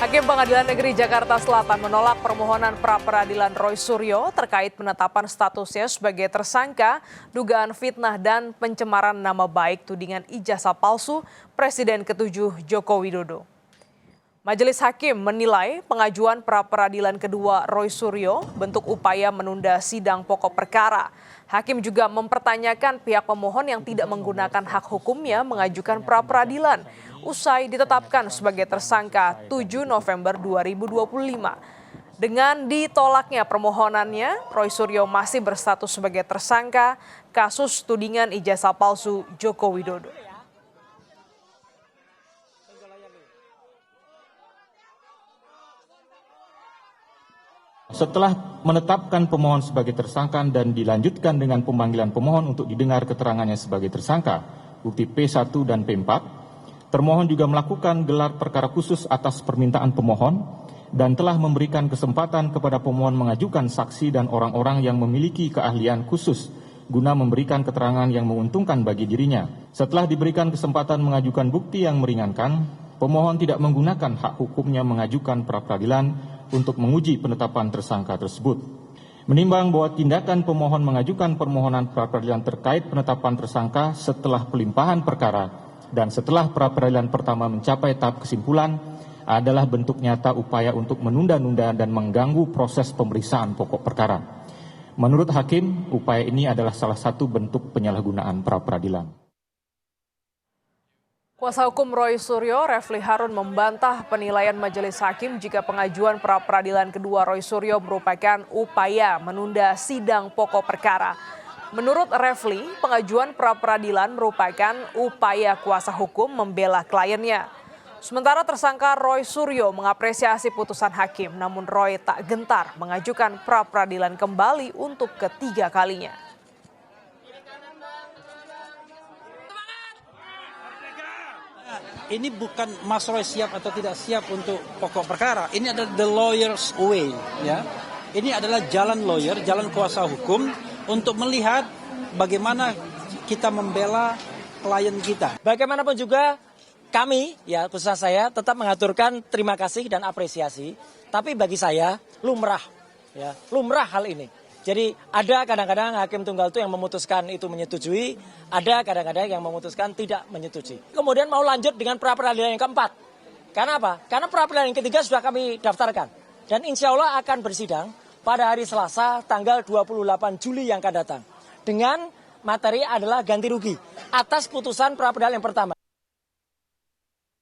Hakim Pengadilan Negeri Jakarta Selatan menolak permohonan pra-peradilan Roy Suryo terkait penetapan statusnya sebagai tersangka dugaan fitnah dan pencemaran nama baik tudingan ijazah palsu Presiden ke-7 Joko Widodo. Majelis Hakim menilai pengajuan pra-peradilan kedua Roy Suryo bentuk upaya menunda sidang pokok perkara. Hakim juga mempertanyakan pihak pemohon yang tidak menggunakan hak hukumnya mengajukan pra-peradilan usai ditetapkan sebagai tersangka 7 November 2025. Dengan ditolaknya permohonannya, Roy Suryo masih berstatus sebagai tersangka kasus tudingan ijazah palsu Joko Widodo. Setelah menetapkan pemohon sebagai tersangka dan dilanjutkan dengan pemanggilan pemohon untuk didengar keterangannya sebagai tersangka, bukti P1 dan P4, termohon juga melakukan gelar perkara khusus atas permintaan pemohon dan telah memberikan kesempatan kepada pemohon mengajukan saksi dan orang-orang yang memiliki keahlian khusus guna memberikan keterangan yang menguntungkan bagi dirinya. Setelah diberikan kesempatan mengajukan bukti yang meringankan, pemohon tidak menggunakan hak hukumnya mengajukan pra-peradilan untuk menguji penetapan tersangka tersebut. Menimbang bahwa tindakan pemohon mengajukan permohonan pra-peradilan terkait penetapan tersangka setelah pelimpahan perkara dan setelah pra-peradilan pertama mencapai tahap kesimpulan adalah bentuk nyata upaya untuk menunda-nunda dan mengganggu proses pemeriksaan pokok perkara. Menurut Hakim, upaya ini adalah salah satu bentuk penyalahgunaan pra-peradilan. Kuasa hukum Roy Suryo, Refli Harun, membantah penilaian majelis hakim jika pengajuan pra-peradilan kedua Roy Suryo merupakan upaya menunda sidang pokok perkara. Menurut Refli, pengajuan pra-peradilan merupakan upaya kuasa hukum membela kliennya. Sementara tersangka Roy Suryo mengapresiasi putusan hakim, namun Roy tak gentar mengajukan pra-peradilan kembali untuk ketiga kalinya. Ini bukan Mas Roy siap atau tidak siap untuk pokok perkara. Ini adalah the lawyer's way, ya. Ini adalah jalan lawyer, jalan kuasa hukum untuk melihat bagaimana kita membela klien kita. Bagaimanapun juga kami, ya khususnya saya, tetap mengaturkan terima kasih dan apresiasi. Tapi bagi saya lumrah hal ini. Jadi ada kadang-kadang hakim tunggal itu yang memutuskan itu menyetujui, ada kadang-kadang yang memutuskan tidak menyetujui. Kemudian mau lanjut dengan pra-peradilan yang keempat. Karena apa? Karena pra-peradilan yang ketiga sudah kami daftarkan. Dan insya Allah akan bersidang pada hari Selasa tanggal 28 Juli yang akan datang. Dengan materi adalah ganti rugi atas putusan pra-peradilan yang pertama.